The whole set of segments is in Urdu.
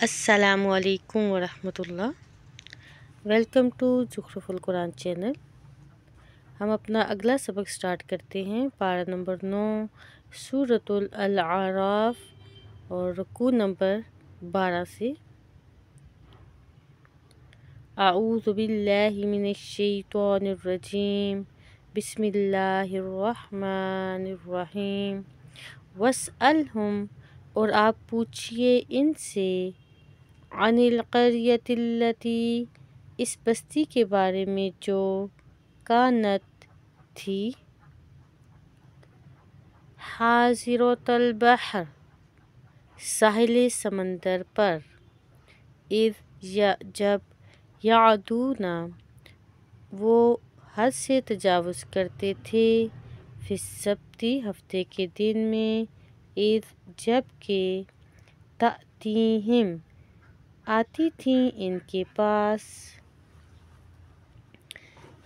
السلام علیکم ورحمۃ اللہ۔ ویلکم ٹو زخرف القرآن چینل۔ ہم اپنا اگلا سبق سٹارٹ کرتے ہیں، پارہ نمبر 9 سورۃ الاعراف اور رکوع نمبر 12 سے۔ اعوذ باللہ من الشیطان الرجیم، بسم اللہ الرحمن الرحیم۔ واسألہم، اور آپ پوچھئے ان سے، عن القریۃ التی، اس بستی کے بارے میں جو کانت تھی، حاضرۃ البحر، ساحل سمندر پر، اذ، جب، یعدون، وہ حد سے تجاوز کرتے تھے، فی السبت، ہفتے کے دن میں، اذ، جب کہ، تأتیہم، آتی تھیں ان کے پاس،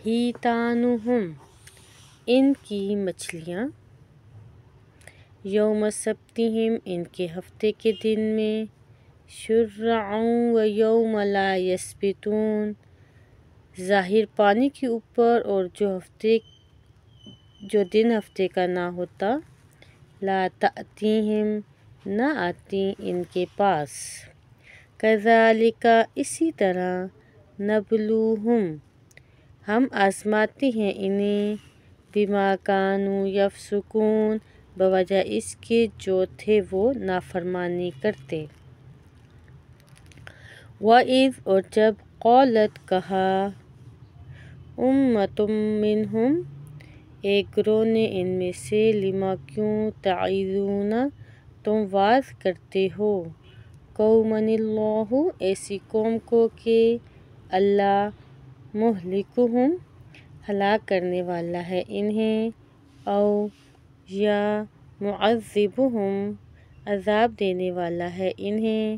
حیتانہم، ان کی مچھلیاں، یوم سبتہم، ان کے ہفتے کے دن میں، شرعا و یوم لا یسبتون، ظاہر پانی کے اوپر، اور جو دن ہفتے کا نہ ہوتا، لا تأتیہم، نہ آتی ان کے پاس، کذالک، اسی طرح، نبلوہم، ہم آزماتے ہیں انہیں، بما کانوا یفسقون، بوجہ اس کے جو تھے وہ نافرمانی کرتے، وَإِذْ، اور جب، قالت، کہا، أُمَّةٌ مِّنْہُمْ، ایک گروہ نے ان میں سے، لِمَ، کیوں، تَعِظُونَ، تم وعظ کرتے ہو، قَوْمًا اللہ، ایسی قوم کو کہ، اللہ مہلکہم، ہلاک کرنے والا ہے انہیں، او، یا، معذبہم، عذاب دینے والا ہے انہیں،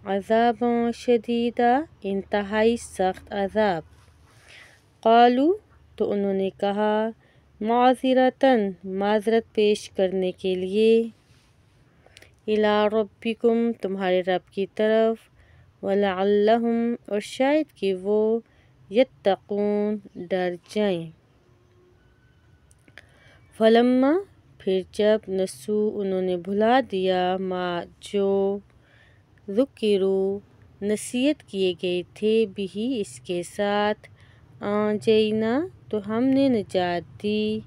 عذابا شدیدا، انتہائی سخت عذاب، قالوا، تو انہوں نے کہا، معذرۃً، معذرت پیش کرنے کے لیے، الی ربکم، تمہارے رب کی طرف، وَلَعَلَّهُمْ، اور شاید کہ وہ، یتقون، ڈر جائیں، فلما، پھر جب، نسوا، انہوں نے بھلا دیا، ما، جو، ذکروا، نصیحت کیے گئے تھے، بہ، اس کے ساتھ، انجینا، تو ہم نے نجات دی،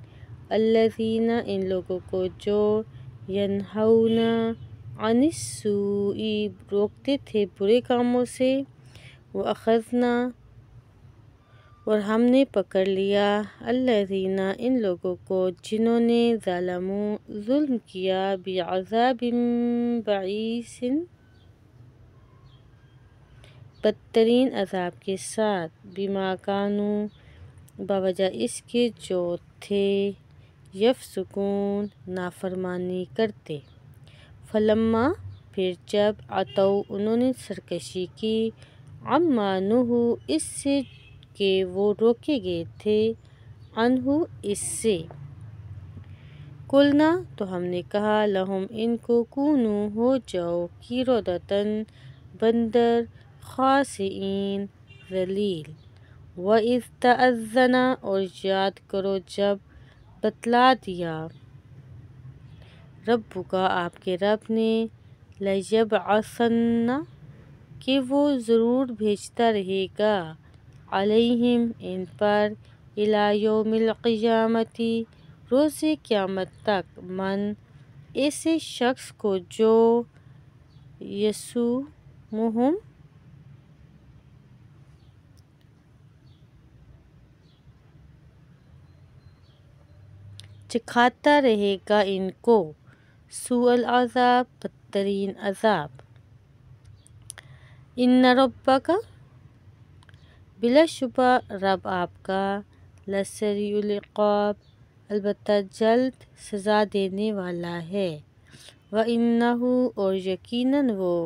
الذین، ان لوگوں کو جو، ینہون عن السوء، روکتے تھے برے کاموں سے، وَأَخَذْنَا، اور ہم نے پکڑ لیا، الذین، ان لوگوں کو جنہوں نے، ظلموا، ظلم کیا، بعذاب بئیس، بدترین عذاب کے ساتھ، بما کانوا، بوجہ اس کے جو تھے، یفسقون، نافرمانی کرتے، فلما، پھر جب، عتوا، انہوں نے سرکشی کی، عما نہوا، اس سے کہ وہ روکے گئے تھے، عنہ، اس سے، قلنا، تو ہم نے کہا، لہم، ان کو، کونوا، ہو جاؤ، قردۃ، بندر، خاسئین، ذلیل، وَإِذْ تَأَذَّنَ، اور یاد کرو جب، بتلا دیا، ربک، آپ کے رب نے، لَیَبْعَثَنَّ، کہ وہ ضرور بھیجتا رہے گا، علیہم، ان پر، الی یوم القیامۃ، روز قیامت تک، من، ایسے شخص کو جو، یسومہم، چکھاتا رہے گا ان کو، سوء العذاب، بدترین عذاب، ان ربک، بلا شبہ رب آپ کا، لسریع العقاب، البتہ جلد سزا دینے والا ہے، وَإِنَّهُ، اور یقیناً وہ،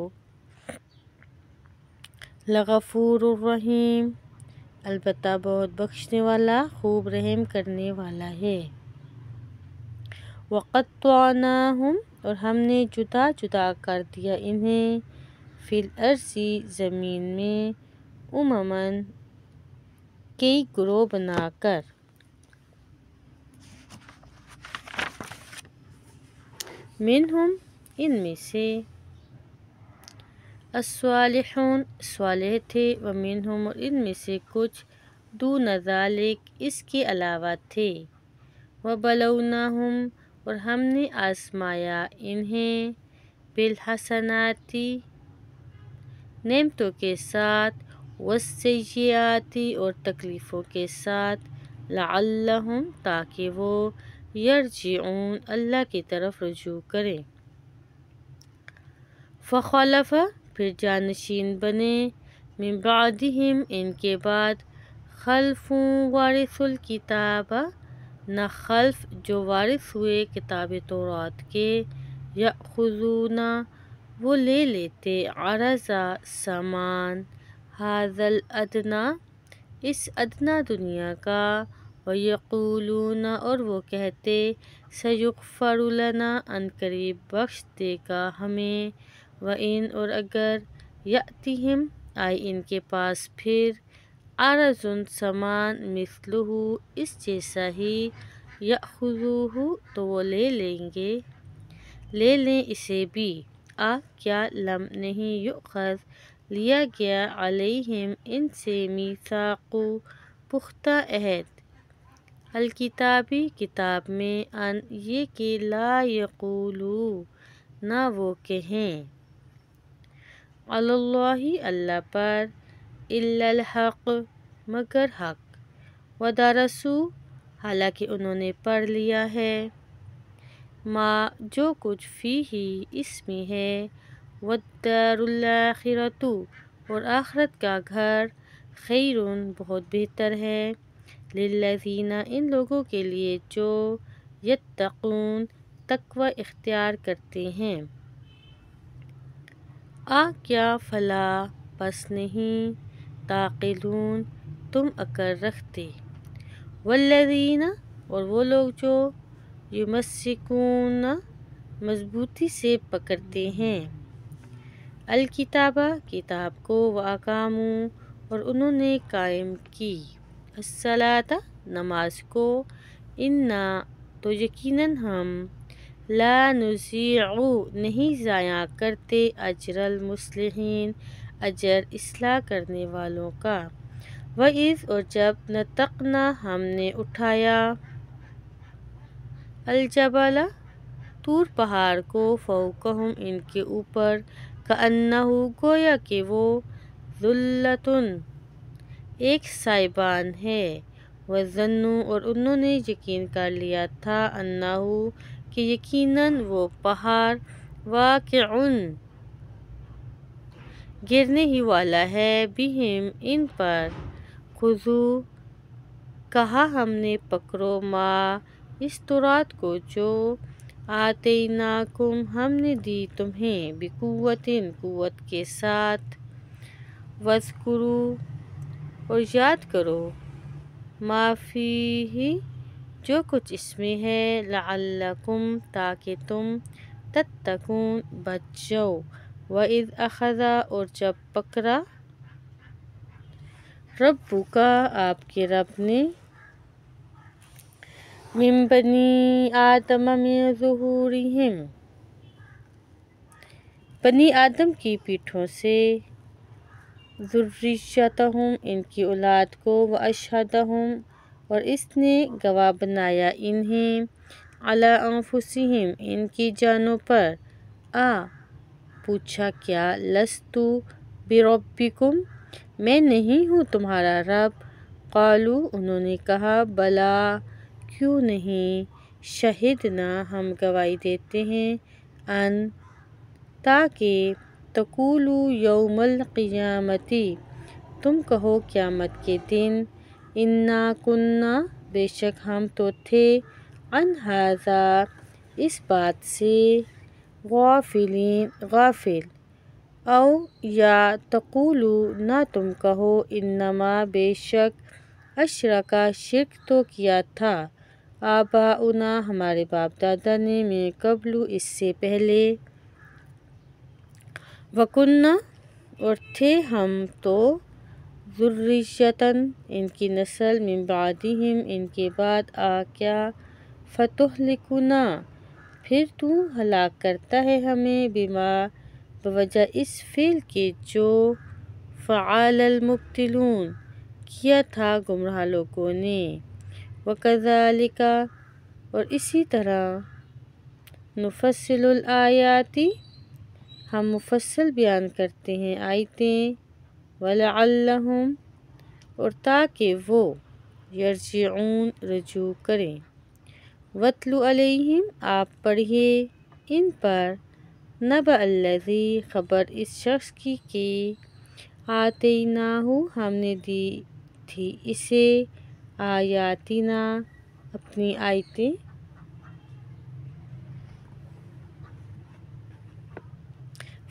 لغفور الرحیم، البتہ بہت بخشنے والا، خوب رحم کرنے والا ہے، وَقَطَّعْنَاهُمْ، اور ہم نے جدا جدا کر دیا انہیں، فی الارض زمین میں امماً کئی گروہ بنا کر منہم ان میں سے الصالحون صالح تھے ومنہم اور ان میں سے کچھ دون ذالک اس کے علاوہ تھے وبلوناہم اور ہم نے آزمایا انہیں بالحسنات نعمتوں کے ساتھ والسیئات اور تکلیفوں کے ساتھ لعلہم تاکہ وہ یرجعون اللہ کی طرف رجوع کریں فخلف پھر جانشین بنے من بعدہم ان کے بعد خلف وارث الکتاب نہ خلف جو وارث ہوئے کتاب تورات کے یأخذون وہ لے لیتے عرض سامان ھذا الادنی اس ادنیٰ دنیا کا ویقولون اور وہ کہتے سیغفر لنا ان قریب بخش دے گا ہمیں وإن اور اگر یأتہم آئے ان کے پاس پھر عرض سامان مثلہ اس جیسا ہی یأخذوہ تو وہ لے لیں اسے بھی کیا لم نہیں یؤخذ لیا گیا علیہم ان سے میثاق پختہ عہد الکتابی کتاب میں ان یہ کہ لا یقولوا نہ وہ کہیں علی اللہ اللہ پر الا الحق مگر حق ودرسوا حالانکہ انہوں نے پڑھ لیا ہے ما جو کچھ فیہ اس میں ہے والدار الآخرۃ اور آخرت کا گھر خیر بہت بہتر ہے للذین ان لوگوں کے لیے جو یتقون تقوی اختیار کرتے ہیں کیا فلا پس نہیں تعقلون تم عقل رکھتے والذین اور وہ لوگ جو یمسکون مضبوطی سے پکڑتے ہیں الکتاب کتاب کو واقاموا اور انہوں نے قائم کی الصلاۃ نماز کو انا تو یقیناً ہم لا نضیع نہیں ضائع کرتے اجر المصلحین اجر اصلاح کرنے والوں کا وَإِذْ اور جب نَطَقْنَا ہم نے اٹھایا الجبل طور پہاڑ کو فوقہم ان کے اوپر کأنہ گویا کہ وہ ظلۃ ایک سائبان ہے وظنوا اور انہوں نے یقین کر لیا تھا انہ کہ یقیناً وہ پہاڑ واقع گرنے ہی والا ہے بہم ان پر خذوا کہا ہم نے پکڑو ما اس تورات کو جو آتیناکم ہم نے دی تمہیں بقوۃ قوت کے ساتھ واذکروا اور یاد کرو ما فیہ جو کچھ اس میں ہے لعلکم تاکہ تم تتقون بچ جاؤ وَإِذْ أَخَذَ اور جب پکڑا ربک آپ کے رب نے من بنی آدم من ظہورہم بنی آدم کی پیٹھوں سے ذریتہم ان کی اولاد کو واشہدہم اور اس نے گواہ بنایا انہیں علی انفسہم ان کی جانوں پر پوچھا کیا لست بربکم میں نہیں ہوں تمہارا رب قالوا انہوں نے کہا بلی کیوں نہیں شہدنا ہم گواہی دیتے ہیں ان تاکہ تقولوا یوم القیامت تم کہو قیامت کے دن انا کنا بے شک ہم تو تھے عن ھذا اس بات سے غافل او یا تقولوا نہ تم کہو انما بے شک اشرکا شرک تو کیا تھا آباؤنا ہمارے باپ دادا نے من قبل اس سے پہلے وکنہ اور تھے ہم تو ذریتاً ان کی نسل من بعدہم ان کے بعد کیا فتہلکنا پھر تو ہلاک کرتا ہے ہمیں بما بوجہ اس فعل کے جو فعل المبطلون کیا تھا گمراہ لوگوں نے وکذالک اور اسی طرح نفصل الآیات ہم مفصل بیان کرتے ہیں آیتیں ولعلہم اور تاکہ وہ یرجعون رجوع کریں واتلو علیہم آپ پڑھیے ان پر نبأ الذی خبر اس شخص کی کہ آتیناہ ہم نے دی تھی اسے آیاتنا اپنی آیتیں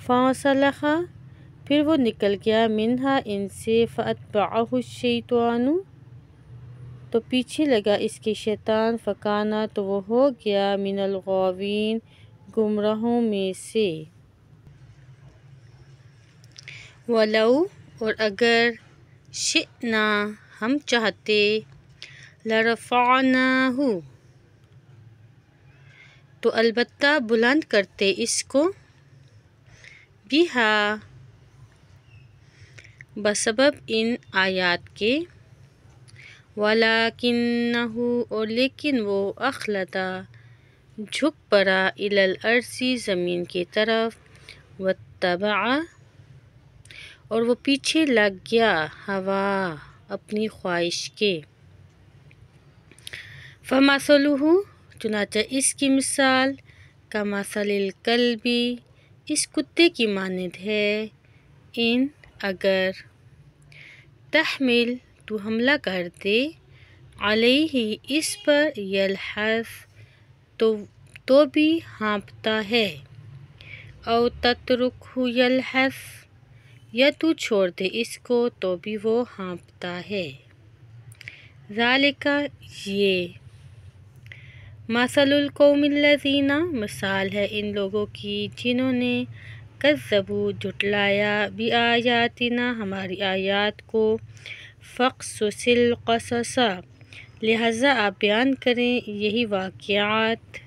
فانسلخ پھر وہ نکل گیا منہا ان سے فاتبعہ الشیطان تو پیچھے لگا اس کے شیطان فکانا تو وہ ہو گیا من الغاوین گمراہوں میں سے ولو اور اگر شئنا ہم چاہتے لرفعناہ تو البتہ بلند کرتے اس کو بہا بسبب ان آیات کے ولیکنہ اور لیکن وہ اخلدا جھک پڑا الی الارض زمین کی طرف واتبع اور وہ پیچھے لگ گیا ہوا اپنی خواہش کے فمثلہ چنانچہ اس کی مثال کمثل الکلب اس کتے کی مانند ہے ان اگر تحمل تو حملہ کر دے علیہ اس پر یلحظ تو بھی ہانپتا ہے او تترکہ یلحظ یا تو چھوڑ دے اس کو تو بھی وہ ہانپتا ہے ذالک یہ مثل القوم الذین مثال ہے ان لوگوں کی جنہوں نے کذبوا جھٹلایا بآیاتنا ہماری آیات کو فاقصص القصص لہذا آپ بیان کریں یہی واقعات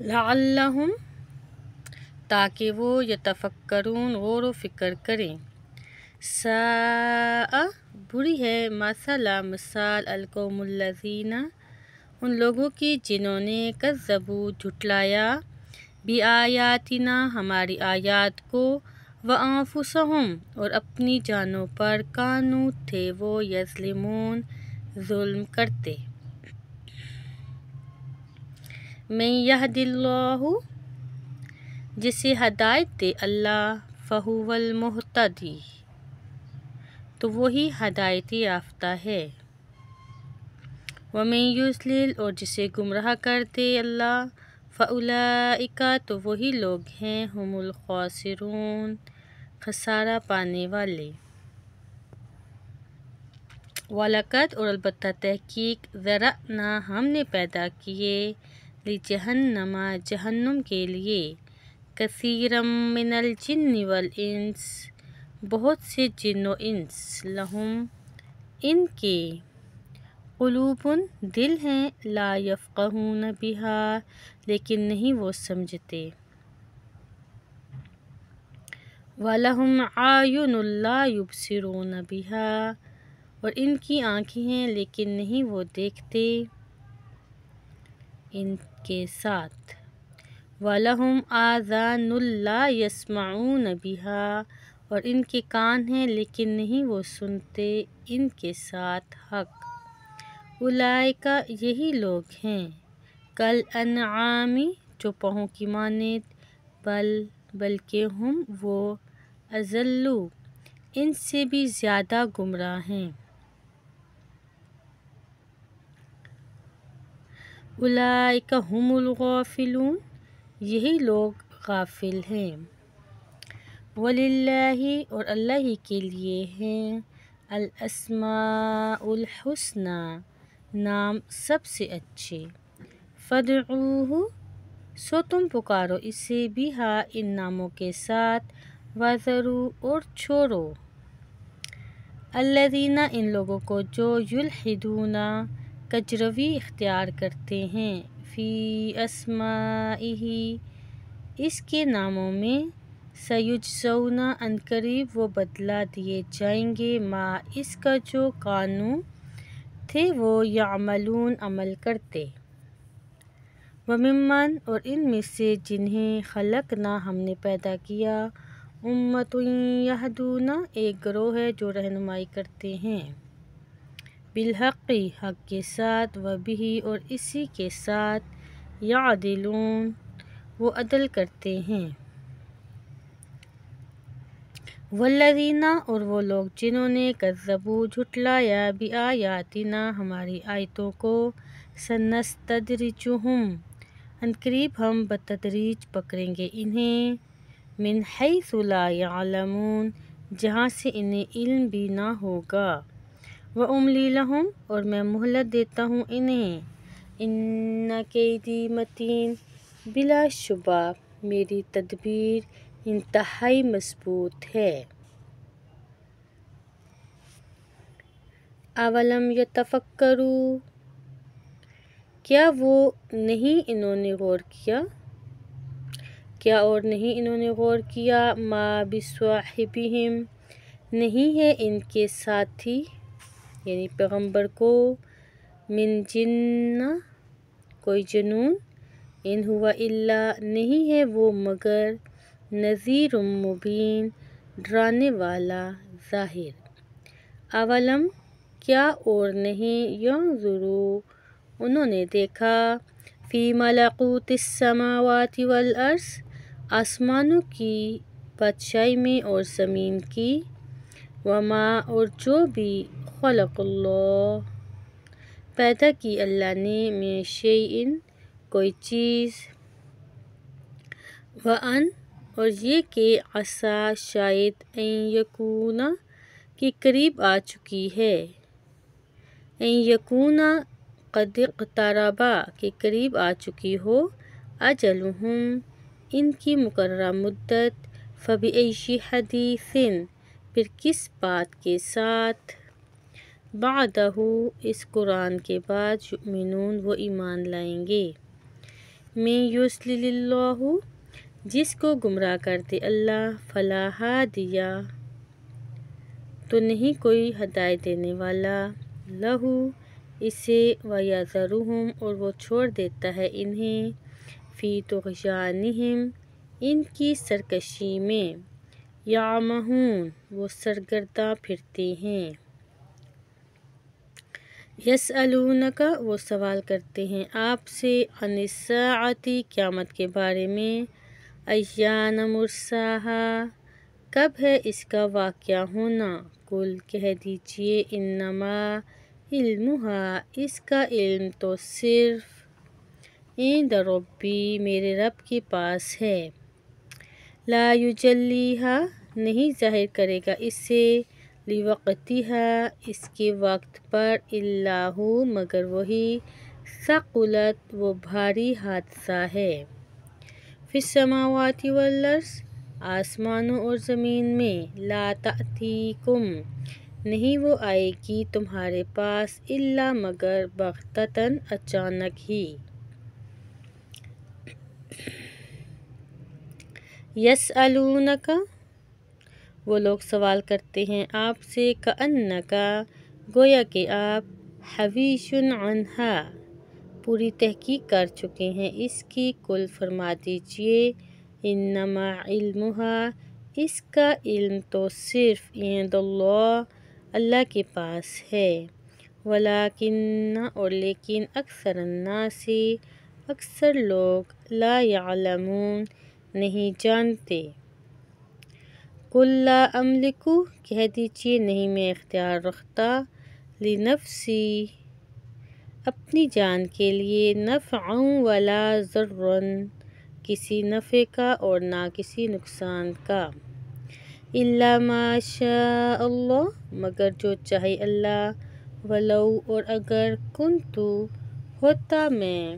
لعلہم تاکہ وہ یتفکرون غور و فکر کریں ساء بری ہے مثلا مثال القوم الذین ان لوگوں کی جنہوں نے کذبوا جھٹلایا بآیاتنا ہماری آیات کو وانفسہم اور اپنی جانوں پر کانوا تھے وہ یظلمون ظلم کرتے من یہد اللہ جسے ہدایت دے اللہ فہو المہتدی تو وہی ہدایت یافتہ ہے ومن یضلل اور جسے گمراہ کر دے اللہ فاولئک تو وہی لوگ ہیں ہم الخاسرون خسارہ پانے والے وَلَقَدْ اور البتہ تحقیق ذرأنا ہم نے پیدا کیے لجہنم جہنم کے لیے کثیرا من الجن والانس بہت سے جن و انس لہم ان کے قلوب دل ہیں لا یفقہون بہا لیکن نہیں وہ سمجھتے وَلَهُمْ أَعْیُنٌ لَا یُبْصِرُونَ بِہَا اور ان کی آنکھیں ہیں لیکن نہیں وہ دیکھتے ان کے ساتھ وَلَهُمْ آذَانٌ لَا يَسْمَعُونَ بِهَا اور ان کے کان ہیں لیکن نہیں وہ سنتے ان کے ساتھ حق اولئک یہی لوگ ہیں کالانعام جو پہوں کی مانند بلکہ ہم وہ اضل ان سے بھی زیادہ گمراہ ہیں اولئک هم الغافلون یہی لوگ غافل ہیں وللہ اور اللہ ہی کے لیے ہیں الاسماء الحسنی نام سب سے اچھے فادعوہ سو تم پکارو اسے بھی ہاں ان ناموں کے ساتھ، وَذَرُوا اور چھوڑو، الذین ان لوگوں کو جو یلحدون کجروی اختیار کرتے ہیں، فی اسمائہ اس کے ناموں میں، سیجزون عنقریب وہ بدلہ دیے جائیں گے، ما اس کا جو کانوا تھے وہ یعملون عمل کرتے، وممن اور ان میں سے جنہیں خلقنا ہم نے پیدا کیا، امۃ یہدون ایک گروہ ہے جو رہنمائی کرتے ہیں، بالحق حق کے ساتھ، وبہ اور اسی کے ساتھ، یعدلون وہ عدل کرتے ہیں، والذین اور وہ لوگ جنہوں نے کذبوا جھٹلایا، بآیاتنا ہماری آیتوں کو، سنستدرجہم عنقریب ہم بتدریج پکڑیں گے انہیں، من حیث لا یعلمون جہاں سے انہیں علم بھی نہ ہوگا، واملی لہم اور میں مہلت دیتا ہوں انہیں، ان کیدی متین بلا شبہ میری تدبیر انتہائی مضبوط ہے، اولم یتفکروا کیا اور نہیں انہوں نے غور کیا، ما بصاحبہم نہیں ہے ان کے ساتھی یعنی پیغمبر کو، من جنہ کوئی جنون، ان ہوا الا نہیں ہے وہ مگر نذیر مبین ڈرانے والا ظاہر، اولم کیا اور نہیں، ینظروا انہوں نے دیکھا، فی ملکوت السماوات والارض آسمانوں کی بادشاہی میں اور زمین کی، وما اور جو بھی خلق اللہ پیدا کی اللہ نے، من شیء کوئی چیز، وان اور یہ کہ عسیٰ شاید، ان یکون کہ قریب آ چکی ہے، ان یکون قد اقترب کہ قریب آ چکی ہو، اجلہم ان کی مقررہ مدت، فبأی حدیث پھر کس بات کے ساتھ، بعدہ اس قرآن کے بعد، یؤمنون وہ ایمان لائیں گے، من یضلل اللہ جس کو گمراہ کر دے اللہ، فلا ہادی تو نہیں کوئی ہدایت دینے والا، لہ اسے، ویذرہم اور وہ چھوڑ دیتا ہے انہیں، فی طغیانہم ان کی سرکشی میں، یعمہون وہ سرگرداں پھرتے ہیں، یسألونک وہ سوال کرتے ہیں آپ سے، عن الساعۃ قیامت کے بارے میں، ایان مرساہا کب ہے اس کا واقع ہونا، قل کہہ دیجئے، انما علمہا اس کا علم تو صرف، عند ربی میرے رب کے پاس ہے، لا یجلیہا نہیں ظاہر کرے گا اسے، لوقتہا اس کے وقت پر، الا ہو مگر وہی، ثقلت وہ بھاری حادثہ ہے، فی السماوات والارض آسمانوں اور زمین میں، لا تأتیکم نہیں وہ آئے گی تمہارے پاس، الا مگر بغتۃ اچانک ہی، یسألونک وہ لوگ سوال کرتے ہیں آپ سے، کأنک گویا کہ آپ، حفیظ عنہا پوری تحقیق کر چکے ہیں اس کی، قل فرما دیجئے، انما علمہا اس کا علم تو صرف، عند اللہ اللہ کے پاس ہے، ولکن اور لیکن، اکثر الناس اکثر لوگ، لا یعلمون نہیں جانتے، قل لا املک کہہ دیجئے نہیں میں اختیار رکھتا، لنفسی اپنی جان کے لیے، نفعا ولا ضرا کسی نفع کا اور نہ کسی نقصان کا، الا ما شاء اللہ مگر جو چاہے اللہ، ولو اور اگر، کنت ہوتا میں،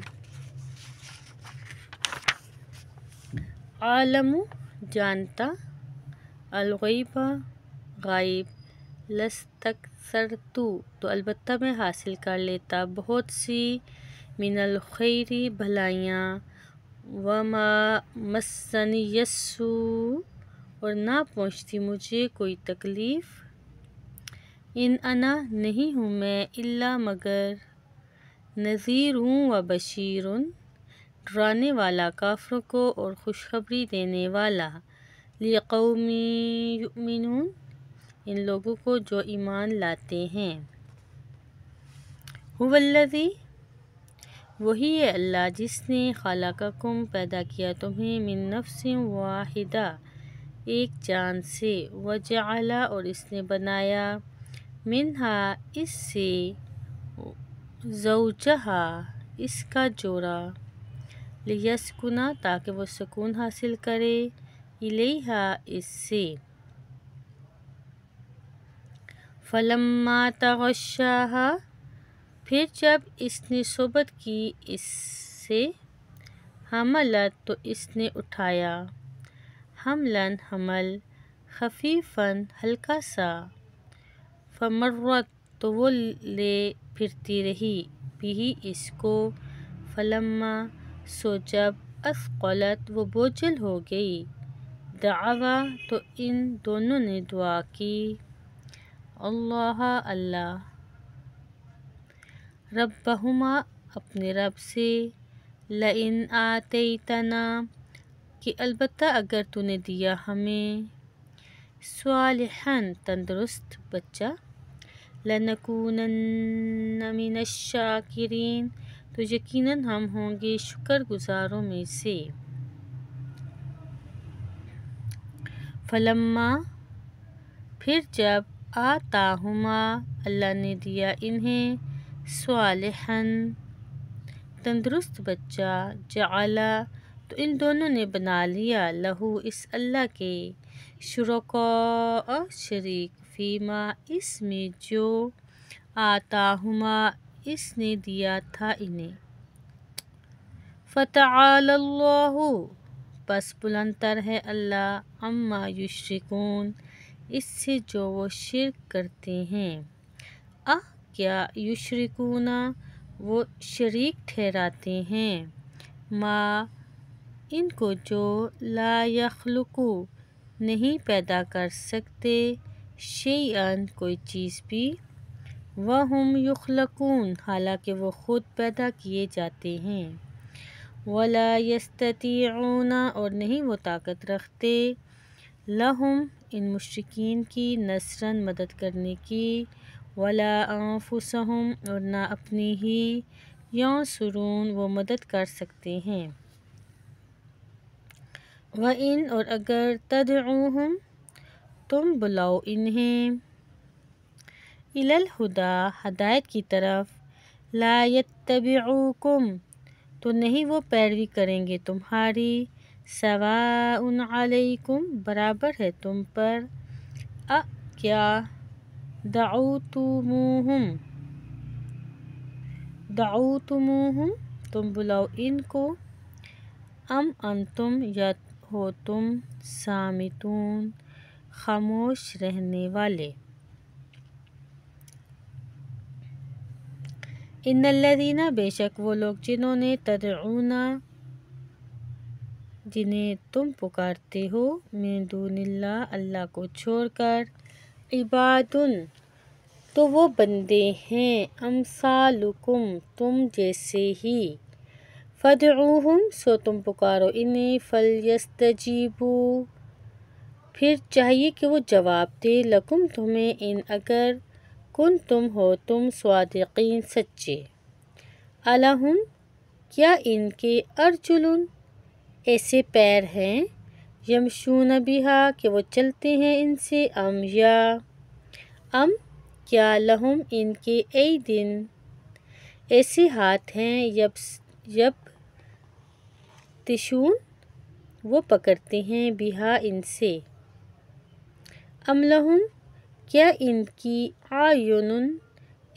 عالم جانتا، الغیبہ غائب، لستکثرت تو البتہ میں حاصل کر لیتا بہت سی، من الخیر بھلائیاں، وما مسنی السوء اور نہ پہنچتی مجھے کوئی تکلیف، ان انا نہیں ہوں میں الا مگر نذیر و بشیر ڈرانے والا کافروں کو اور خوشخبری دینے والا، لقوم یؤمنون ان لوگوں کو جو ایمان لاتے ہیں، هو الذی وہی ہے اللہ جس نے خلقکم پیدا کیا تمہیں، من نفس واحدہ ایک جان سے، وجعل اور اس نے بنایا، منہا اس سے، زوجہا اس کا جوڑا، لیسکنا تاکہ وہ سکون حاصل کرے، الیہا اس سے، فلما تغشاہا پھر جب اس نے صحبت کی اس سے، حملت تو اس نے اٹھایا، حملاً حمل، خفیفاً ہلکا سا، فمرت تو وہ لے پھرتی رہی، بھی اس کو، فلما سو جب، اثقلت وہ بوجھل ہو گئی، دعوا تو ان دونوں نے دعا کی، اللہ اللہ، ربہما اپنے رب سے، لئن آتیتنا کہ البتہ اگر تو نے دیا ہمیں، صالحاً تندرست بچہ، لنکونن من الشاکرین تو یقیناً ہم ہوں گے شکر گزاروں میں سے، فلما پھر جب، آتاہما اللہ نے دیا انہیں، صالحاً تندرست بچہ، جعل تو ان دونوں نے بنا لیا، لہو اس اللہ کے، شرکاء شریک، فیما اس میں جو، آتاہما اس نے دیا تھا انہیں، فتعالی اللہ پس بلند تر ہے اللہ، عما یشرکون اس سے جو وہ شرک کرتے ہیں، کیا یشرکون وہ شریک ٹھہراتے ہیں، ما ان کو جو، لا یخلق نہیں پیدا کر سکتے، شیئاً کوئی چیز بھی، وہم یخلقون حالانکہ وہ خود پیدا کیے جاتے ہیں، ولا یستطیعون اور نہیں وہ طاقت رکھتے، لہم ان مشرکین کی، نصراً مدد کرنے کی، ولا انفسہم اور نہ اپنی ہی، ینصرون وہ مدد کر سکتے ہیں، وَإِنْ اور اگر، تدعوہم تم بلاؤ انہیں، الی الہدی ہدایت کی طرف، لا یتبعوکم تو نہیں وہ پیروی کریں گے تمہاری، سواء علیکم برابر ہے تم پر، کیا، دعوتموہم تم بلاؤ ان کو، ام انتم یا ہو تم، صامتون خاموش رہنے والے، ان الذین بے شک وہ لوگ جنہوں نے، تدعون جنہیں تم پکارتے ہو، من دون اللہ اللہ کو چھوڑ کر، عباد تو وہ بندے ہیں، امثالکم تم جیسے ہی، فادعوہم سو تم پکارو انہیں، فلیستجیبوا پھر چاہیے کہ وہ جواب دے، لکم تمہیں، ان اگر، کنتم ہو تم، صادقین سچے، الہم کیا ان کے، ارجل ایسے پیر ہیں، یمشون بہا کہ وہ چلتے ہیں ان سے، ام کیا، لہم ان کے، ایدن ایسے ہاتھ ہیں، یبطشون وہ پکڑتے ہیں، بہا ان سے، ام لہم کیا ان کی، اعین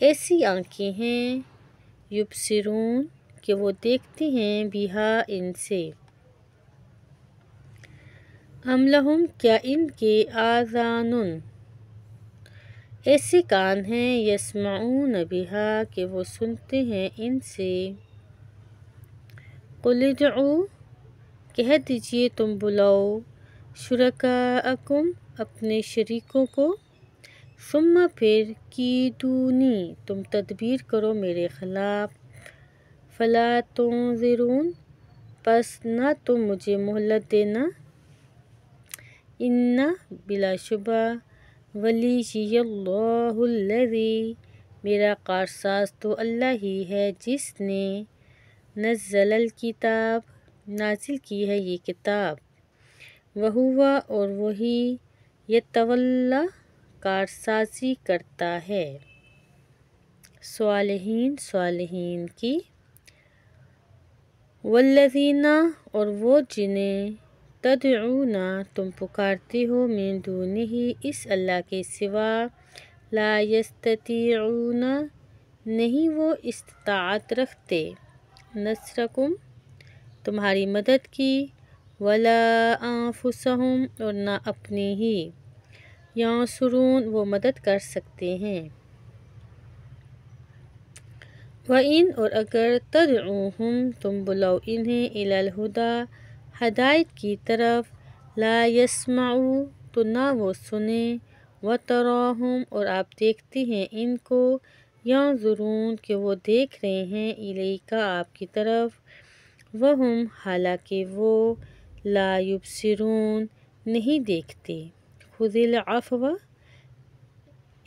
ایسی آنکھیں ہیں، یبصرون کہ وہ دیکھتے ہیں، بہا ان سے، ام لہم کیا ان کے آذان ایسے کان ہیں یسمعون بہا کہ وہ سنتے ہیں ان سے قل ادعوا کہہ دیجئے تم بلاؤ شرکاءکم اپنے شریکوں کو ثم پھر کیدونی تم تدبیر کرو میرے خلاف فلا تنظرون پس نہ تم مجھے مہلت دینا ان بلا شبہ ولیی اللہ الذی میرا کارساز تو اللہ ہی ہے جس نے نزل الکتاب نازل کی ہے یہ کتاب وہوا اور وہی یتولی کارسازی کرتا ہے صالحین کی والذین اور وہ جنہیں تدعون تم پکارتے ہو من دونہ اس اللہ کے سوا لا یستطیعون نہیں وہ استطاعت رکھتے نصرکم تمہاری مدد کی ولا انفسہم اور نہ اپنی ہی ینصرون وہ مدد کر سکتے ہیں وَإِنْ اور اگر تدعوہم تم بلاؤ انہیں الی الہدی ہدایت کی طرف لا یسمعوا تو نہ وہ سنیں وتراہم اور آپ دیکھتے ہیں ان کو ینظرون کہ وہ دیکھ رہے ہیں الیک آپ کی طرف وہم حالانکہ وہ لا یبصرون نہیں دیکھتے خذ العفو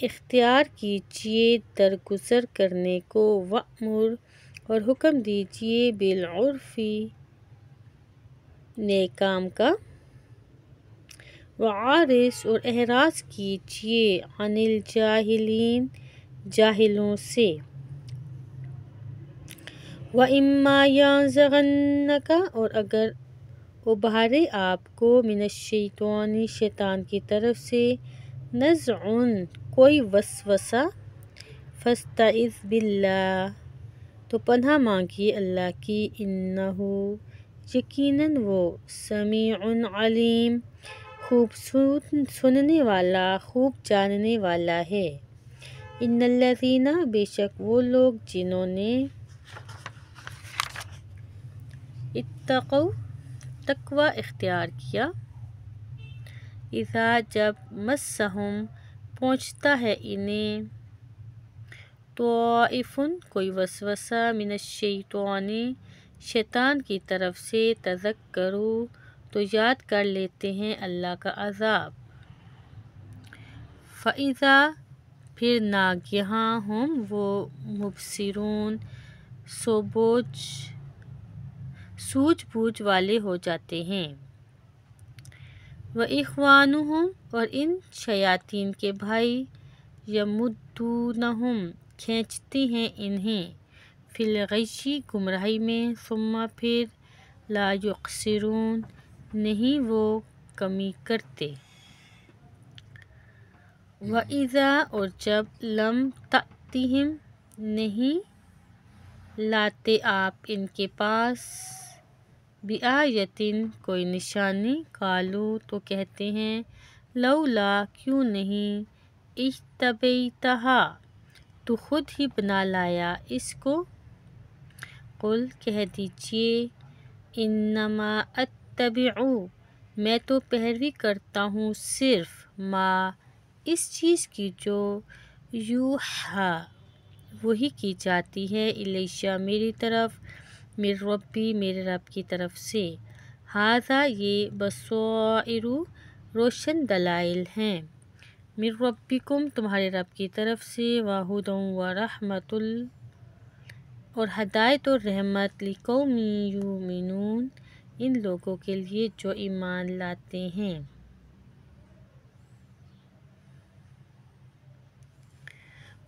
اختیار کیجئے درگزر کرنے کو وأمر اور حکم دیجئے بالعرف نیک کام کا وعارض اور اعراض کیجئے عن الجاہلین جاہلوں سے وَإِمَّا يَنزَغَنَّكَ اور اگر ابھارے آپ کو من الشیطان شیطان کی طرف سے نزغ کوئی وسوسہ فاستعذ باللہ تو پناہ مانگیے اللہ کی انہ یقیناً وہ سمیع علیم خوب سننے والا خوب جاننے والا ہے ان الذین بے شک وہ لوگ جنہوں نے اتقوا تقوی اختیار کیا اذا جب مسہم پہنچتا ہے انہیں طائف کوئی وسوسہ من الشیطان شیطان کی طرف سے تذکروا تو یاد کر لیتے ہیں اللہ کا عذاب فَإِذَا پھر ناگہاں ہم وہ مبصرون سوجھ بوجھ والے ہو جاتے ہیں وَإِخْوَانُهُمْ اور ان شیاطین کے بھائی یمدونہم کھینچتے ہیں انہیں فی الغی گمراہی میں ثم پھر لا یقصرون نہیں وہ کمی کرتے وَإِذَا اور جب لم تأتہم نہیں لاتے آپ ان کے پاس بآیۃ کوئی نشانی قالوا تو کہتے ہیں لولا کیوں نہیں اجتبیتہا تو خود ہی بنا لایا اس کو قل کہہ دیجئے انما اتبع میں تو پیروی کرتا ہوں صرف ما اس چیز کی جو یوحا وہی کی جاتی ہے الیہ میری طرف من ربی میرے رب کی طرف سے ھذا یہ بصائر روشن دلائل ہیں من ربکم تمہارے رب کی طرف سے وہدی ورحمۃ اور ہدایت اور رحمت لقوم یؤمنون ان لوگوں کے لیے جو ایمان لاتے ہیں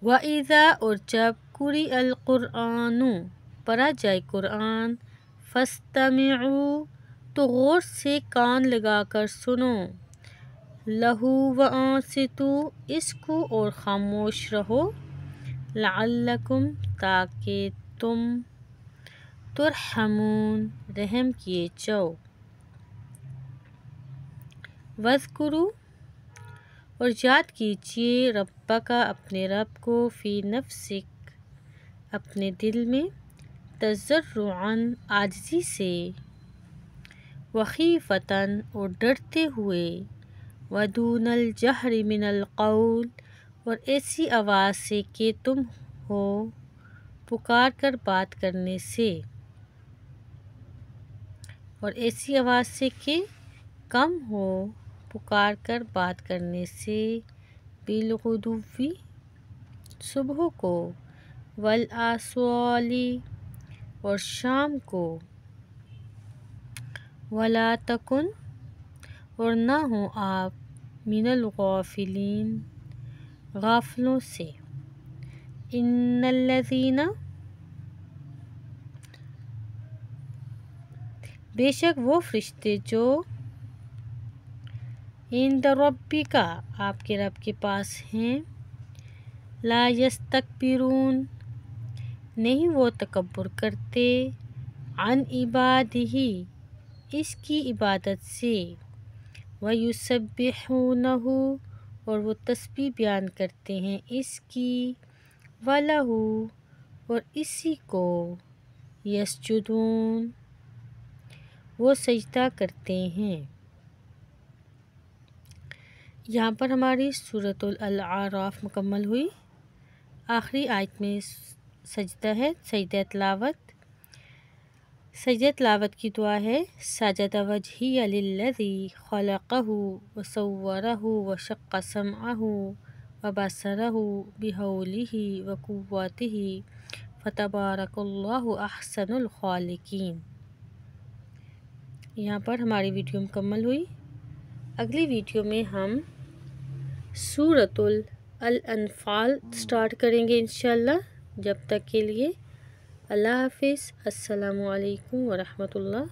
وَإِذَا اور جب قُرِئَ القرآن پڑھا جائے قرآن فَاسْتَمِعُوا تو غور سے کان لگا کر سنو لَہُ وَأَنصِتُوا اس کو اور خاموش رہو لَعَلَّکُمْ تاکہ تم ترحمون رحم کیے جاؤ وَاذْکُرُوا اور یاد کیجیے ربک اپنے رب کو فی نفسک اپنے دل میں تضرعاً عاجزی سے وخیفتاً اور ڈرتے ہوئے ودون الجہر من القول اور ایسی آواز سے کہ تم ہو پکار کر بات کرنے سے اور ایسی آواز سے کہ کم ہو پکار کر بات کرنے سے بالغدو صبح کو والآصالی اور شام کو ولا تکن اور نہ ہوں آپ من الغافلین غافلوں سے ان الذین بے شک وہ فرشتے جو عند ربک آپ کے رب کے پاس ہیں لا یستکبرون نہیں وہ تکبر کرتے عن عبادہ اس کی عبادت سے وَيُسَبِّحُونَهُ اور وہ تسبیح بیان کرتے ہیں اس کی وَلَهُ اور اسی کو یسجدون وہ سجدہ کرتے ہیں۔ یہاں پر ہماری سورۃ الاعراف مکمل ہوئی۔ آخری آیت میں سجدہ ہے، سجدہ تلاوت۔ سجدہ تلاوت کی دعا ہے سجد وجہی للذی خلقہ وصورہ وشق سمعہ وبصرہ بحولہ وقوتہ فتبارک اللہ احسن الخالقین۔ یہاں پر ہماری ویڈیو مکمل ہوئی۔ اگلی ویڈیو میں ہم سورۃ الانفال سٹارٹ کریں گے انشاءاللہ۔ جب تک کے لیے اللہ حافظ، السلام علیکم ورحمۃ اللہ۔